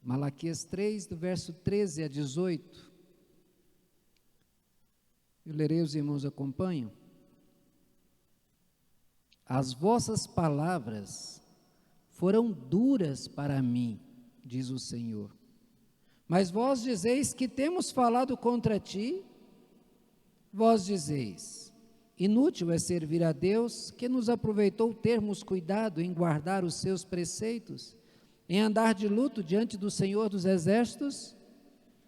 Malaquias 3, do verso 13 a 18. Eu lerei, os irmãos acompanham. As vossas palavras foram duras para mim, diz o Senhor. Mas vós dizeis que temos falado contra ti. Vós dizeis, inútil é servir a Deus, que nos aproveitou termos cuidado em guardar os seus preceitos, em andar de luto diante do Senhor dos Exércitos?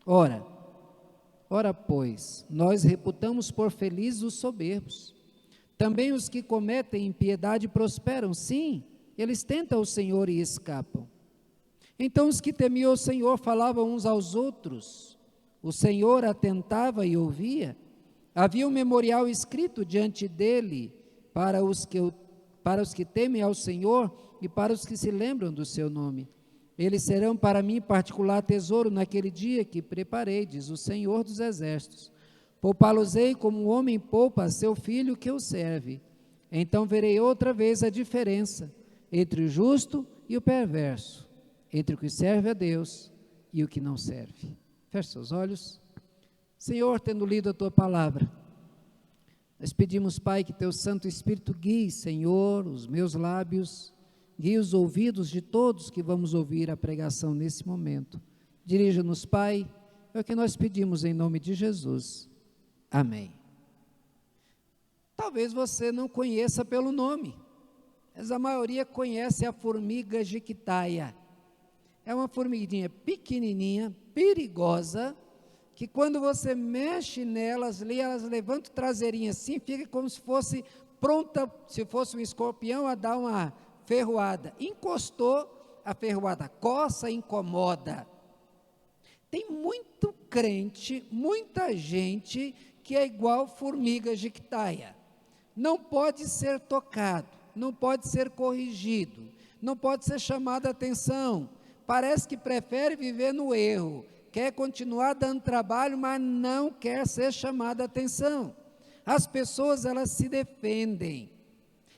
Ora, pois, nós reputamos por felizes os soberbos. Também os que cometem impiedade prosperam, sim, eles tentam o Senhor e escapam. Então os que temiam o Senhor falavam uns aos outros, o Senhor atentava e ouvia. Havia um memorial escrito diante dele para os que temem ao Senhor e para os que se lembram do seu nome. Eles serão para mim particular tesouro naquele dia que preparei, diz o Senhor dos Exércitos. Poupá-los-ei como um homem poupa a seu filho que o serve. Então verei outra vez a diferença entre o justo e o perverso, entre o que serve a Deus e o que não serve. Feche seus olhos. Senhor, tendo lido a Tua palavra, nós pedimos, Pai, que Teu Santo Espírito guie, Senhor, os meus lábios, guie os ouvidos de todos que vamos ouvir a pregação nesse momento. Dirija-nos, Pai, é o que nós pedimos em nome de Jesus. Amém. Talvez você não conheça pelo nome, mas a maioria conhece a formiga jiquitaia. É uma formiguinha pequenininha, perigosa, que quando você mexe nelas, elas levantam o traseirinho assim, fica como se fosse pronta, se fosse um escorpião, a dar uma ferroada. Encostou, a ferroada coça, incomoda. Tem muito crente, muita gente que é igual formiga jiquitaia. Não pode ser tocado, não pode ser corrigido, não pode ser chamado a atenção. Parece que prefere viver no erro, quer continuar dando trabalho, mas não quer ser chamado a atenção. As pessoas, elas se defendem,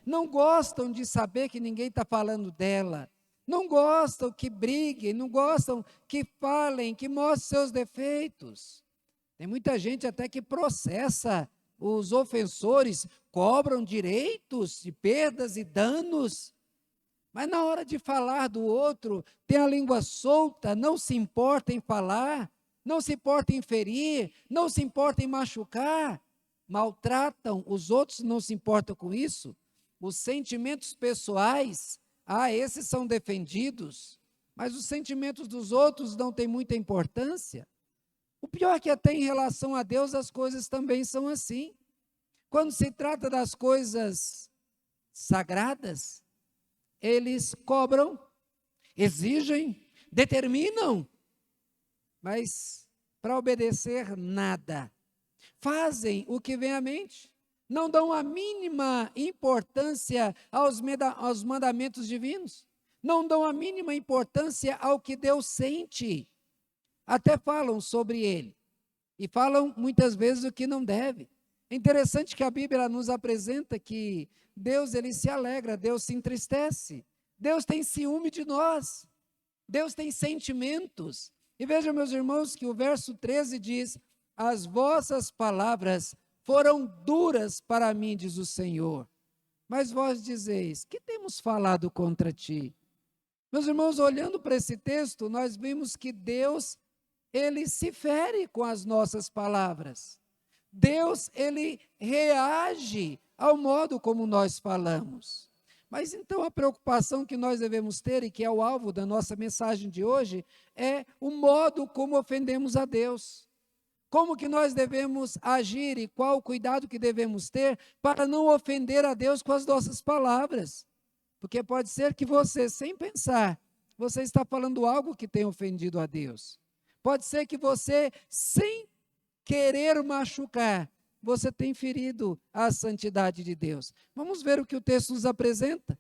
não gostam de saber que ninguém está falando dela, não gostam que briguem, não gostam que falem, que mostrem seus defeitos. Tem muita gente até que processa os ofensores, cobram direitos de perdas e danos, mas na hora de falar do outro, tem a língua solta, não se importa em falar, não se importa em ferir, não se importa em machucar, maltratam os outros, não se importam com isso. Os sentimentos pessoais, esses são defendidos, mas os sentimentos dos outros não têm muita importância. O pior é que até em relação a Deus as coisas também são assim. Quando se trata das coisas sagradas, eles cobram, exigem, determinam, mas para obedecer nada. Fazem o que vem à mente, não dão a mínima importância aos mandamentos divinos, não dão a mínima importância ao que Deus sente, até falam sobre ele, e falam muitas vezes o que não deve. É interessante que a Bíblia nos apresenta que Deus, ele se alegra, Deus se entristece, Deus tem ciúme de nós, Deus tem sentimentos. E vejam, meus irmãos, que o verso 13 diz: as vossas palavras foram duras para mim, diz o Senhor, mas vós dizeis, que temos falado contra ti? Meus irmãos, olhando para esse texto, nós vimos que Deus, ele se fere com as nossas palavras. Deus, ele reage ao modo como nós falamos. Mas então a preocupação que nós devemos ter, e que é o alvo da nossa mensagem de hoje, é o modo como ofendemos a Deus. Como que nós devemos agir e qual o cuidado que devemos ter para não ofender a Deus com as nossas palavras. Porque pode ser que você, sem pensar, você está falando algo que tem ofendido a Deus. Pode ser que você, sem querer machucar, você tem ferido a santidade de Deus. Vamos ver o que o texto nos apresenta.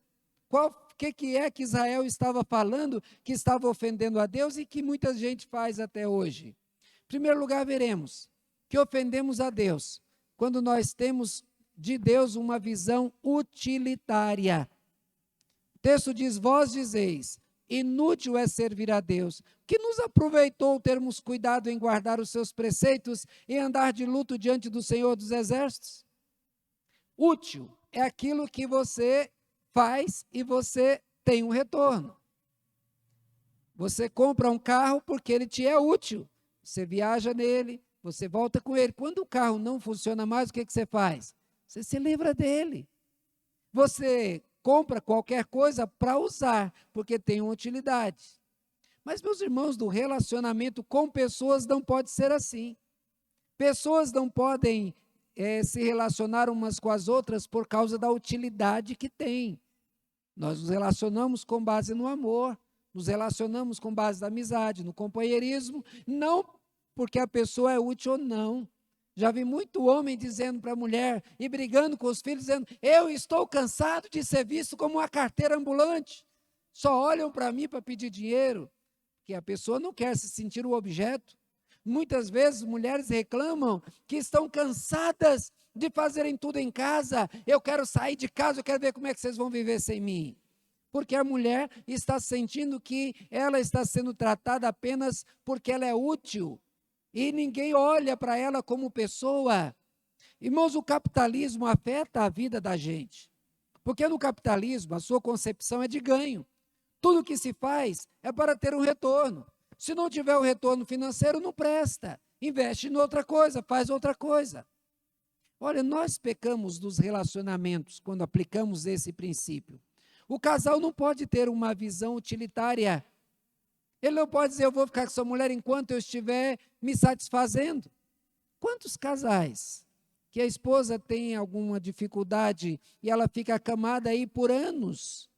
O que é que Israel estava falando, que estava ofendendo a Deus e que muita gente faz até hoje? Em primeiro lugar, veremos que ofendemos a Deus quando nós temos de Deus uma visão utilitária. O texto diz: vós dizeis, inútil é servir a Deus. Que nos aproveitou termos cuidado em guardar os seus preceitos e andar de luto diante do Senhor dos Exércitos? Útil é aquilo que você faz e você tem um retorno. Você compra um carro porque ele te é útil. Você viaja nele, você volta com ele. Quando o carro não funciona mais, o que você faz? Você se livra dele. Você compra qualquer coisa para usar, porque tem uma utilidade. Mas, meus irmãos, do relacionamento com pessoas não pode ser assim. Pessoas não podem se relacionar umas com as outras por causa da utilidade que tem. Nós nos relacionamos com base no amor, nos relacionamos com base na amizade, no companheirismo, não porque a pessoa é útil ou não. Já vi muito homem dizendo para a mulher e brigando com os filhos, dizendo: eu estou cansado de ser visto como uma carteira ambulante. Só olham para mim para pedir dinheiro, que a pessoa não quer se sentir o objeto. Muitas vezes mulheres reclamam que estão cansadas de fazerem tudo em casa. Eu quero sair de casa, eu quero ver como é que vocês vão viver sem mim. Porque a mulher está sentindo que ela está sendo tratada apenas porque ela é útil. E ninguém olha para ela como pessoa. Irmãos, o capitalismo afeta a vida da gente. Porque no capitalismo, a sua concepção é de ganho. Tudo que se faz é para ter um retorno. Se não tiver um retorno financeiro, não presta. Investe em outra coisa, faz outra coisa. Olha, nós pecamos dos relacionamentos quando aplicamos esse princípio. O casal não pode ter uma visão utilitária. Ele não pode dizer: eu vou ficar com sua mulher enquanto eu estiver me satisfazendo. Quantos casais que a esposa tem alguma dificuldade e ela fica acamada aí por anos?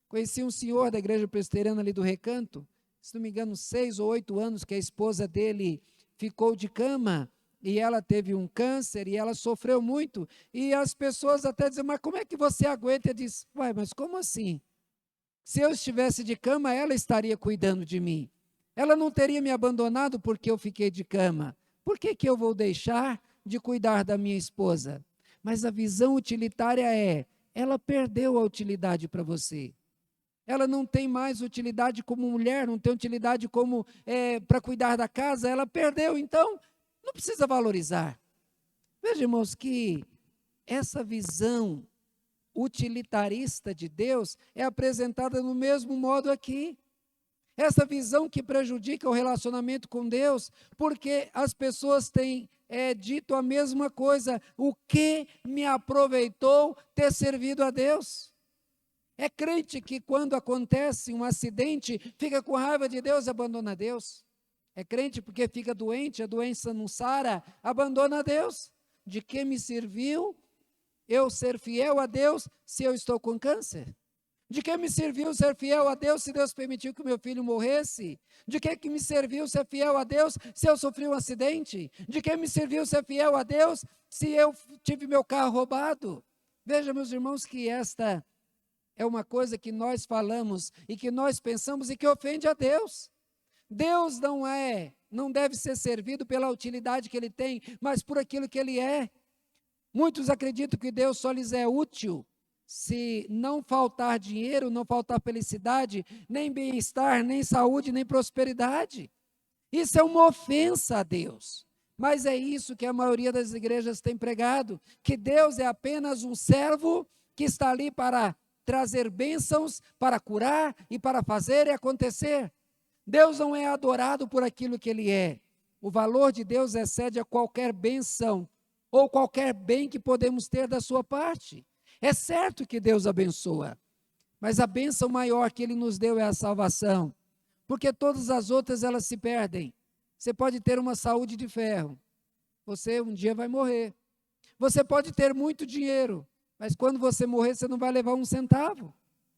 Conheci um senhor da igreja presbiteriana ali do Recanto, se não me engano, 6 ou 8 anos que a esposa dele ficou de cama e ela teve um câncer e ela sofreu muito. E as pessoas até dizem: mas como é que você aguenta? Ele diz: uai, mas como assim? Se eu estivesse de cama, ela estaria cuidando de mim. Ela não teria me abandonado porque eu fiquei de cama. Por que eu vou deixar de cuidar da minha esposa? Mas a visão utilitária ela perdeu a utilidade para você. Ela não tem mais utilidade como mulher, não tem utilidade como para cuidar da casa, ela perdeu, então não precisa valorizar. Veja, irmãos, que essa visão utilitarista de Deus é apresentada no mesmo modo aqui. Essa visão que prejudica o relacionamento com Deus, porque as pessoas têm dito a mesma coisa: o que me aproveitou ter servido a Deus? É crente que quando acontece um acidente, fica com raiva de Deus e abandona Deus. É crente porque fica doente, a doença não sara, abandona Deus. De que me serviu eu ser fiel a Deus se eu estou com câncer? De que me serviu ser fiel a Deus se Deus permitiu que o meu filho morresse? De que me serviu ser fiel a Deus se eu sofri um acidente? De que me serviu ser fiel a Deus se eu tive meu carro roubado? Veja, meus irmãos, que esta é uma coisa que nós falamos e que nós pensamos e que ofende a Deus. Deus não deve ser servido pela utilidade que ele tem, mas por aquilo que ele é. Muitos acreditam que Deus só lhes é útil se não faltar dinheiro, não faltar felicidade, nem bem-estar, nem saúde, nem prosperidade. Isso é uma ofensa a Deus. Mas é isso que a maioria das igrejas tem pregado, que Deus é apenas um servo que está ali para trazer bênçãos, para curar e para fazer e acontecer. Deus não é adorado por aquilo que ele é. O valor de Deus excede a qualquer bênção ou qualquer bem que podemos ter da sua parte. É certo que Deus abençoa, mas a bênção maior que ele nos deu é a salvação, porque todas as outras elas se perdem. Você pode ter uma saúde de ferro, você um dia vai morrer. Você pode ter muito dinheiro, mas quando você morrer você não vai levar um centavo.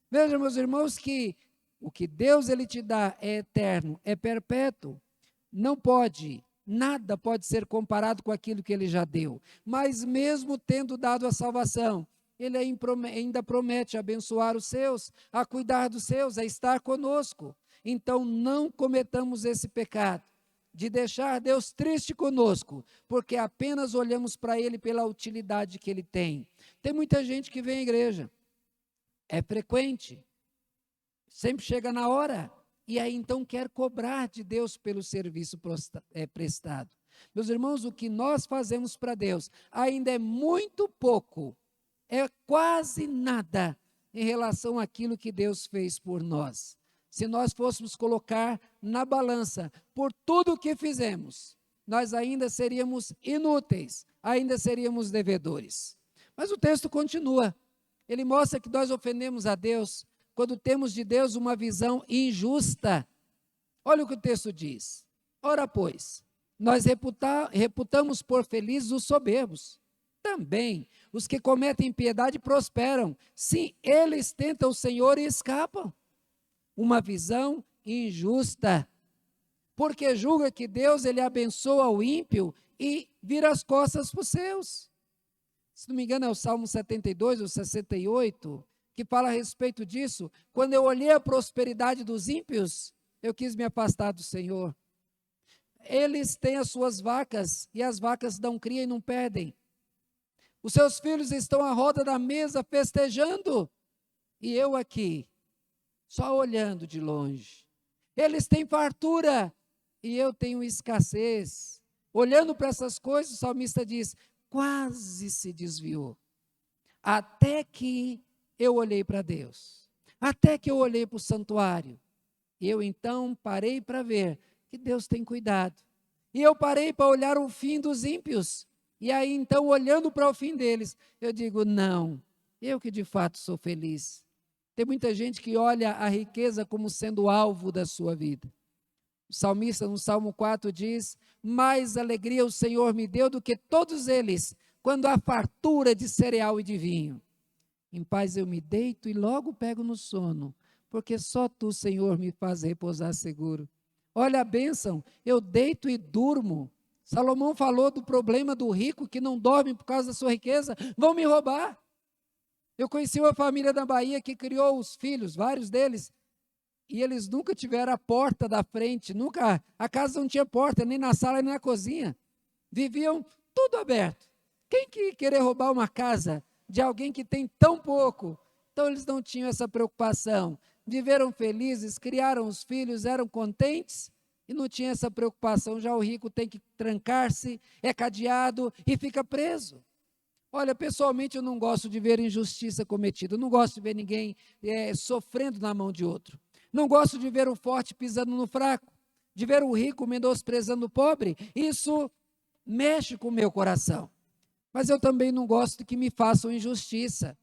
Veja, meus irmãos, que o que Deus ele te dá é eterno, é perpétuo. Não pode, nada pode ser comparado com aquilo que ele já deu. Mas mesmo tendo dado a salvação, ele ainda promete abençoar os seus, a cuidar dos seus, a estar conosco. Então não cometamos esse pecado de deixar Deus triste conosco, porque apenas olhamos para ele pela utilidade que ele tem. Tem muita gente que vem à igreja, é frequente, sempre chega na hora, e aí então quer cobrar de Deus pelo serviço prestado. Meus irmãos, o que nós fazemos para Deus ainda é muito pouco, é quase nada em relação àquilo que Deus fez por nós. Se nós fôssemos colocar na balança por tudo o que fizemos, nós ainda seríamos inúteis, ainda seríamos devedores. Mas o texto continua, ele mostra que nós ofendemos a Deus quando temos de Deus uma visão injusta. Olha o que o texto diz: ora, pois, nós reputamos por felizes os soberbos. Também os que cometem impiedade prosperam. Sim, eles tentam o Senhor e escapam. Uma visão injusta, porque julga que Deus ele abençoa o ímpio e vira as costas para os seus. Se não me engano é o Salmo 72 ou 68, que fala a respeito disso. Quando eu olhei a prosperidade dos ímpios, eu quis me afastar do Senhor. Eles têm as suas vacas, e as vacas dão cria e não perdem. Os seus filhos estão à roda da mesa festejando, e eu aqui, só olhando de longe. Eles têm fartura, e eu tenho escassez. Olhando para essas coisas, o salmista diz, quase se desviou. Até que eu olhei para Deus, até que eu olhei para o santuário, e eu então parei para ver que Deus tem cuidado. E eu parei para olhar o fim dos ímpios, e aí então olhando para o fim deles, eu digo, não, eu que de fato sou feliz. Tem muita gente que olha a riqueza como sendo o alvo da sua vida. O salmista no Salmo 4 diz, mais alegria o Senhor me deu do que todos eles, quando há fartura de cereal e de vinho. Em paz eu me deito e logo pego no sono, porque só tu, Senhor, me faz repousar seguro. Olha a bênção, eu deito e durmo. Salomão falou do problema do rico que não dorme por causa da sua riqueza, vão me roubar. Eu conheci uma família da Bahia que criou os filhos, vários deles, e eles nunca tiveram a porta da frente, nunca, a casa não tinha porta, nem na sala, nem na cozinha. Viviam tudo aberto. Quem que querer roubar uma casa de alguém que tem tão pouco? Então eles não tinham essa preocupação. Viveram felizes, criaram os filhos, eram contentes e não tinha essa preocupação. Já o rico tem que trancar-se, é cadeado e fica preso. Olha, pessoalmente eu não gosto de ver injustiça cometida, eu não gosto de ver ninguém sofrendo na mão de outro. Não gosto de ver o forte pisando no fraco, de ver o rico menosprezando o pobre. Isso mexe com o meu coração. Mas eu também não gosto que me façam injustiça.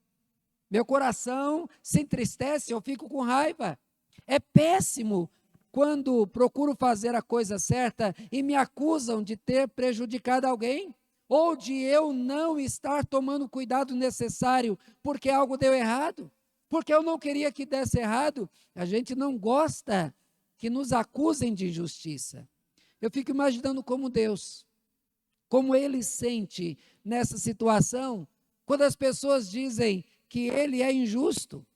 Meu coração se entristece, eu fico com raiva. É péssimo quando procuro fazer a coisa certa e me acusam de ter prejudicado alguém, ou de eu não estar tomando o cuidado necessário porque algo deu errado, porque eu não queria que desse errado. A gente não gosta que nos acusem de injustiça. Eu fico imaginando como Deus, como Ele sente nessa situação, quando as pessoas dizem que Ele é injusto.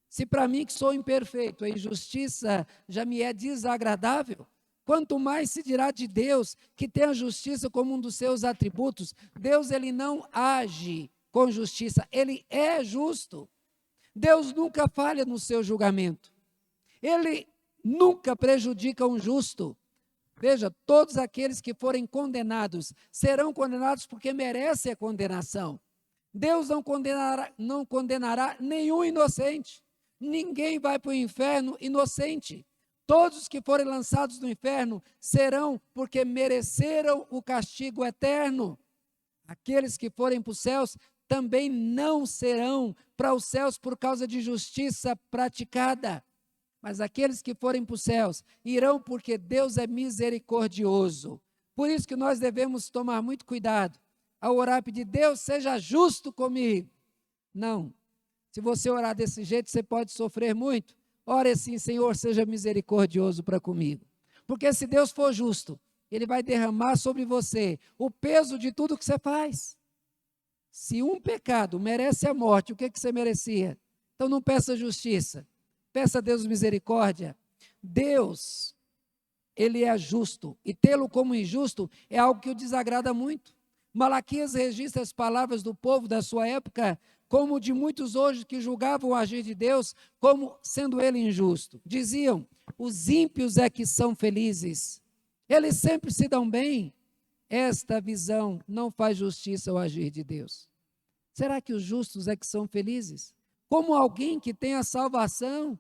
Se para mim que sou imperfeito, a injustiça já me é desagradável, quanto mais se dirá de Deus, que tem a justiça como um dos seus atributos. Deus, Ele não age com justiça, Ele é justo. Deus nunca falha no seu julgamento. Ele nunca prejudica um justo. Veja, todos aqueles que forem condenados, serão condenados porque merecem a condenação. Deus não condenará nenhum inocente. Ninguém vai para o inferno inocente. Todos os que forem lançados no inferno serão porque mereceram o castigo eterno. Aqueles que forem para os céus também não serão para os céus por causa de justiça praticada. Mas aqueles que forem para os céus irão porque Deus é misericordioso. Por isso que nós devemos tomar muito cuidado ao orar, pedir, Deus, seja justo comigo. Não. Se você orar desse jeito, você pode sofrer muito. Ore assim, Senhor, seja misericordioso para comigo. Porque se Deus for justo, Ele vai derramar sobre você o peso de tudo que você faz. Se um pecado merece a morte, o que você merecia? Então não peça justiça. Peça a Deus misericórdia. Deus, Ele é justo, e tê-lo como injusto é algo que o desagrada muito. Malaquias registra as palavras do povo da sua época como de muitos hoje que julgavam o agir de Deus como sendo ele injusto. Diziam, os ímpios é que são felizes, eles sempre se dão bem. Esta visão não faz justiça ao agir de Deus. Será que os justos é que são felizes? Como alguém que tem a salvação,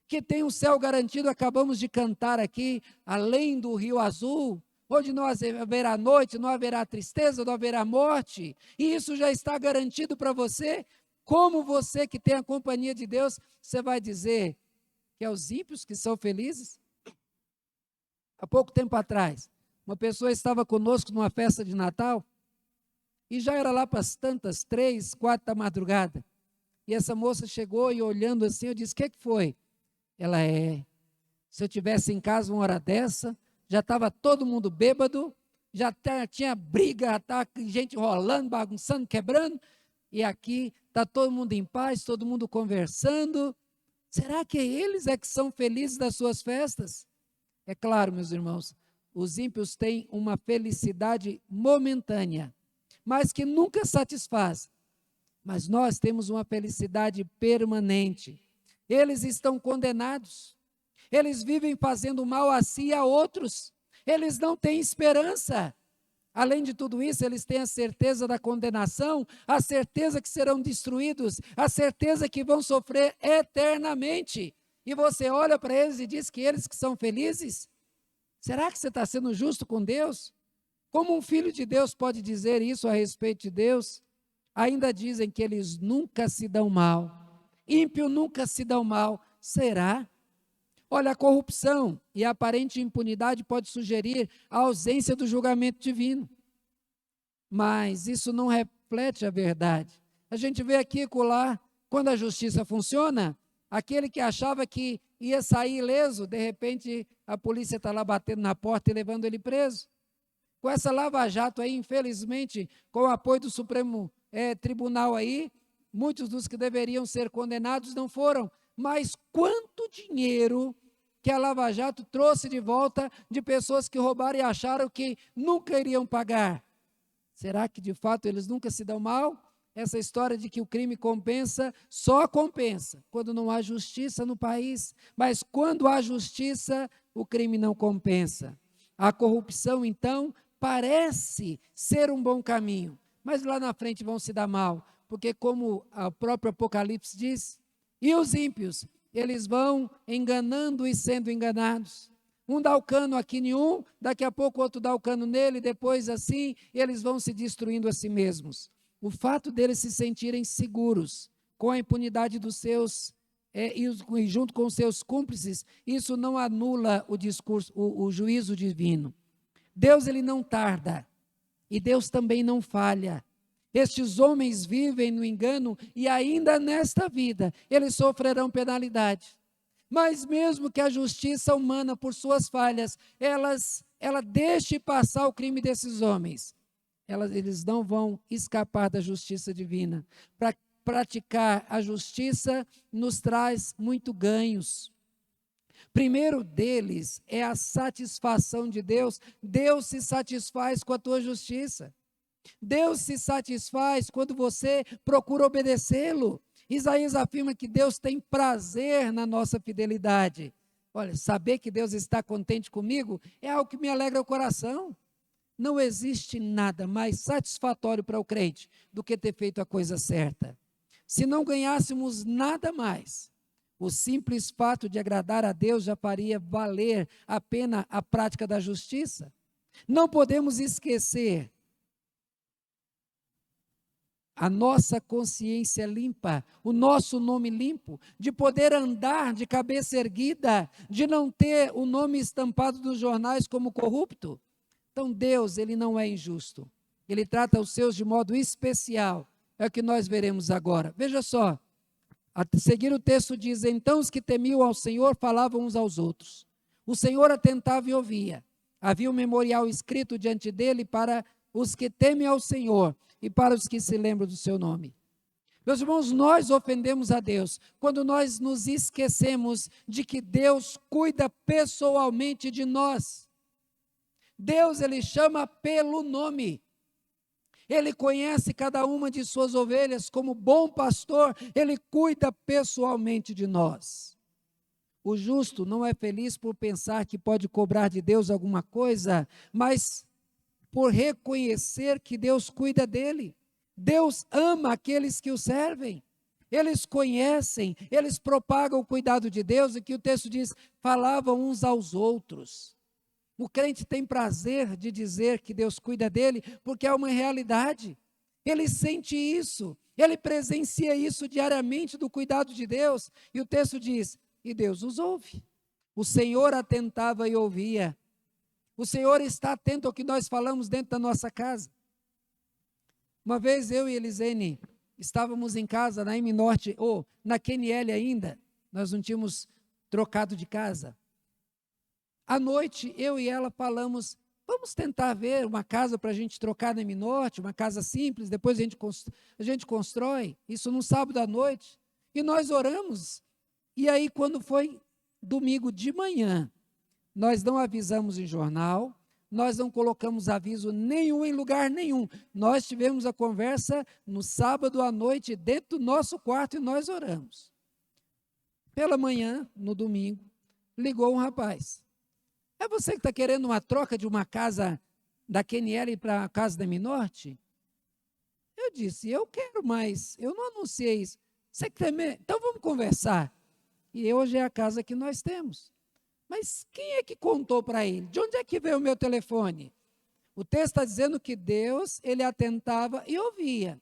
que tem o céu garantido, acabamos de cantar aqui, além do rio azul, onde não haverá noite, não haverá tristeza, não haverá morte, e isso já está garantido para você. Como você que tem a companhia de Deus, você vai dizer que é os ímpios que são felizes? Há pouco tempo atrás, uma pessoa estava conosco numa festa de Natal, e já era lá para as tantas, 3, 4 da madrugada, e essa moça chegou e olhando assim, eu disse, o que foi? Ela se eu tivesse em casa uma hora dessa, já estava todo mundo bêbado, já tinha briga, já estava gente rolando, bagunçando, quebrando, e aqui está todo mundo em paz, todo mundo conversando. Será que eles é que são felizes das suas festas? É claro, meus irmãos, os ímpios têm uma felicidade momentânea, mas que nunca satisfaz. Mas nós temos uma felicidade permanente. Eles estão condenados, eles vivem fazendo mal a si e a outros, eles não têm esperança. Além de tudo isso, eles têm a certeza da condenação, a certeza que serão destruídos, a certeza que vão sofrer eternamente. E você olha para eles e diz que eles que são felizes? Será que você está sendo justo com Deus? Como um filho de Deus pode dizer isso a respeito de Deus? Ainda dizem que eles nunca se dão mal. Ímpio nunca se dão mal. Será? Olha, a corrupção e a aparente impunidade pode sugerir a ausência do julgamento divino. Mas isso não reflete a verdade. A gente vê aqui e acolá, quando a justiça funciona, aquele que achava que ia sair ileso, de repente a polícia está lá batendo na porta e levando ele preso. Com essa lava-jato aí, infelizmente, com o apoio do Supremo Tribunal aí, muitos dos que deveriam ser condenados não foram. Mas quanto dinheiro que a Lava Jato trouxe de volta de pessoas que roubaram e acharam que nunca iriam pagar? Será que de fato eles nunca se dão mal? Essa história de que o crime compensa, só compensa quando não há justiça no país. Mas quando há justiça, o crime não compensa. A corrupção, então, parece ser um bom caminho, mas lá na frente vão se dar mal. Porque como o próprio Apocalipse diz, e os ímpios, eles vão enganando e sendo enganados. Um dá o cano aqui em um, daqui a pouco outro dá o cano nele, depois assim, eles vão se destruindo a si mesmos. O fato deles se sentirem seguros com a impunidade dos seus, e junto com os seus cúmplices, isso não anula o discurso, o juízo divino. Deus, ele não tarda, e Deus também não falha. Estes homens vivem no engano e ainda nesta vida eles sofrerão penalidade. Mas mesmo que a justiça humana, por suas falhas, ela deixe passar o crime desses homens, eles não vão escapar da justiça divina. Para praticar a justiça nos traz muito ganhos. Primeiro deles é a satisfação de Deus. Deus se satisfaz com a tua justiça. Deus se satisfaz quando você procura obedecê-lo. Isaías afirma que Deus tem prazer na nossa fidelidade. Olha, saber que Deus está contente comigo é algo que me alegra o coração. Não existe nada mais satisfatório para o crente do que ter feito a coisa certa. Se não ganhássemos nada mais, o simples fato de agradar a Deus já faria valer a pena a prática da justiça. Não podemos esquecer a nossa consciência limpa, o nosso nome limpo, de poder andar de cabeça erguida, de não ter o nome estampado nos jornais como corrupto. Então Deus, ele não é injusto, ele trata os seus de modo especial, é o que nós veremos agora. Veja só, a seguir o texto diz, então os que temiam ao Senhor falavam uns aos outros, o Senhor atentava e ouvia, havia um memorial escrito diante dele para os que temem ao Senhor, e para os que se lembram do seu nome. Meus irmãos, nós ofendemos a Deus quando nós nos esquecemos de que Deus cuida pessoalmente de nós. Deus, ele chama pelo nome. Ele conhece cada uma de suas ovelhas, como bom pastor, Ele cuida pessoalmente de nós. O justo não é feliz por pensar que pode cobrar de Deus alguma coisa, mas por reconhecer que Deus cuida dele. Deus ama aqueles que o servem. Eles conhecem, eles propagam o cuidado de Deus, e que o texto diz, falavam uns aos outros. O crente tem prazer de dizer que Deus cuida dele, porque é uma realidade. Ele sente isso, ele presencia isso diariamente do cuidado de Deus, e o texto diz, e Deus os ouve. O Senhor atentava e ouvia. O Senhor está atento ao que nós falamos dentro da nossa casa. Uma vez eu e Elisene estávamos em casa, na M Norte, ou na QNL ainda, nós não tínhamos trocado de casa. À noite, eu e ela falamos, vamos tentar ver uma casa para a gente trocar na M Norte, uma casa simples, depois a gente constrói, isso num sábado à noite. E nós oramos, e aí quando foi domingo de manhã, nós não avisamos em jornal, nós não colocamos aviso nenhum em lugar nenhum. Nós tivemos a conversa no sábado à noite, dentro do nosso quarto, e nós oramos. Pela manhã, no domingo, ligou um rapaz. É você que está querendo uma troca de uma casa da QNL para a casa da Minorte? Eu disse, eu quero, mas eu não anunciei isso. Você que também? Então vamos conversar. E hoje é a casa que nós temos. Mas quem é que contou para ele? De onde é que veio o meu telefone? O texto está dizendo que Deus, ele atentava e ouvia.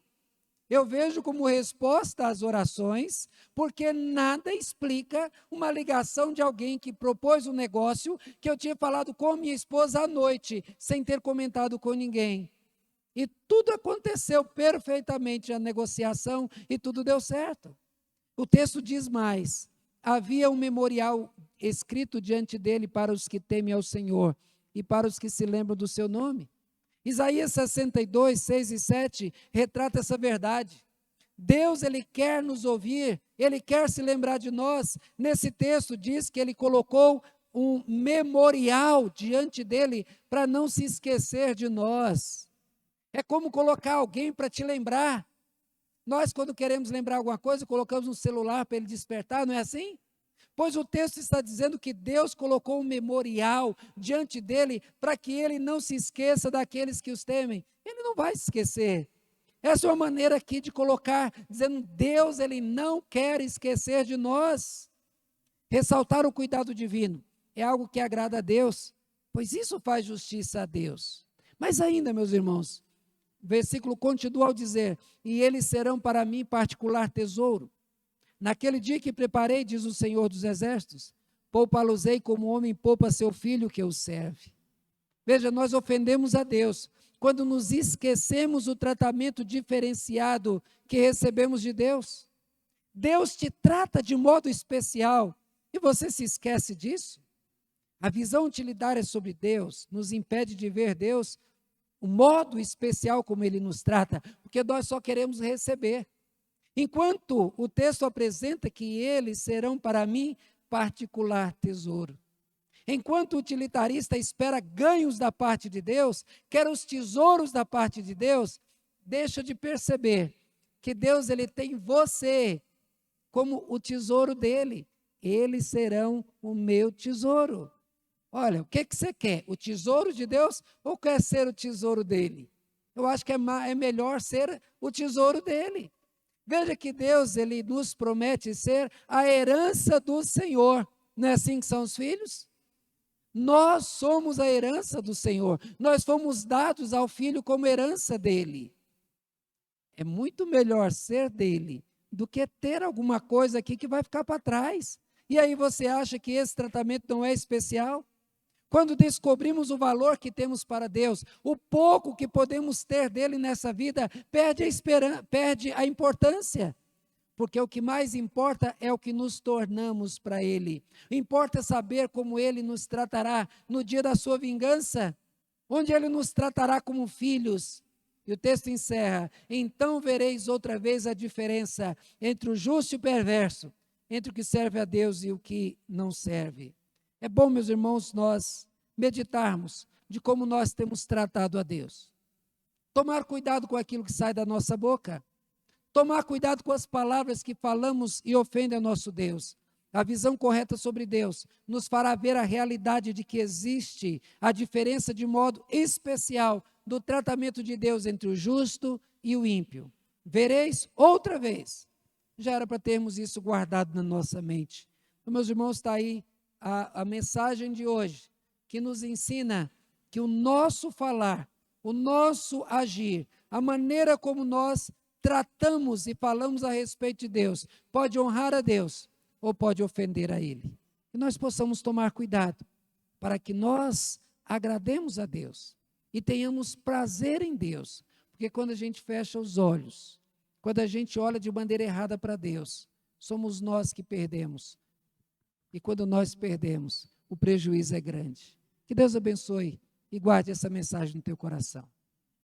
Eu vejo como resposta às orações, porque nada explica uma ligação de alguém que propôs um negócio que eu tinha falado com minha esposa à noite, sem ter comentado com ninguém. E tudo aconteceu perfeitamente, a negociação, e tudo deu certo. O texto diz mais, havia um memorial escrito diante dele para os que temem ao Senhor e para os que se lembram do seu nome. Isaías 62, 6 e 7 retrata essa verdade. Deus, ele quer nos ouvir, ele quer se lembrar de nós. Nesse texto diz que ele colocou um memorial diante dele para não se esquecer de nós. É como colocar alguém para te lembrar. Nós, quando queremos lembrar alguma coisa, colocamos no celular para ele despertar, não é assim? Pois o texto está dizendo que Deus colocou um memorial diante dele para que ele não se esqueça daqueles que os temem. Ele não vai se esquecer. Essa é uma maneira aqui de colocar, dizendo, Deus, ele não quer esquecer de nós. Ressaltar o cuidado divino é algo que agrada a Deus, pois isso faz justiça a Deus. Mas ainda, meus irmãos, o versículo continua ao dizer, e eles serão para mim particular tesouro. Naquele dia que preparei, diz o Senhor dos Exércitos, poupa-los-ei como o homem poupa seu filho que o serve. Veja, nós ofendemos a Deus quando nos esquecemos o tratamento diferenciado que recebemos de Deus. Deus te trata de modo especial e você se esquece disso? A visão utilitária sobre Deus nos impede de ver Deus, o modo especial como Ele nos trata, porque nós só queremos receber. Enquanto o texto apresenta que eles serão para mim particular tesouro. Enquanto o utilitarista espera ganhos da parte de Deus, quer os tesouros da parte de Deus, deixa de perceber que Deus, ele tem você como o tesouro dele. Eles serão o meu tesouro. Olha, o que você quer? O tesouro de Deus ou quer ser o tesouro dele? Eu acho que é melhor ser o tesouro dele. Veja que Deus, ele nos promete ser a herança do Senhor. Não é assim que são os filhos? Nós somos a herança do Senhor. Nós fomos dados ao Filho como herança dele. É muito melhor ser dele do que ter alguma coisa aqui que vai ficar para trás. E aí você acha que esse tratamento não é especial? Quando descobrimos o valor que temos para Deus, o pouco que podemos ter dele nessa vida, perde a importância. Porque o que mais importa é o que nos tornamos para ele. Importa saber como ele nos tratará no dia da sua vingança, onde ele nos tratará como filhos. E o texto encerra, então vereis outra vez a diferença entre o justo e o perverso, entre o que serve a Deus e o que não serve. É bom, meus irmãos, nós meditarmos de como nós temos tratado a Deus. tomar cuidado com aquilo que sai da nossa boca, tomar cuidado com as palavras que falamos e ofendem a nosso Deus. A visão correta sobre Deus nos fará ver a realidade de que existe a diferença de modo especial do tratamento de Deus entre o justo e o ímpio. Vereis outra vez. Já era para termos isso guardado na nossa mente. Então, meus irmãos, está aí a mensagem de hoje, que nos ensina que o nosso falar, o nosso agir, a maneira como nós tratamos e falamos a respeito de Deus, pode honrar a Deus ou pode ofender a Ele. Que nós possamos tomar cuidado para que nós agrademos a Deus e tenhamos prazer em Deus, porque quando a gente fecha os olhos, quando a gente olha de maneira errada para Deus, somos nós que perdemos. E quando nós perdemos, o prejuízo é grande. Que Deus abençoe e guarde essa mensagem no teu coração.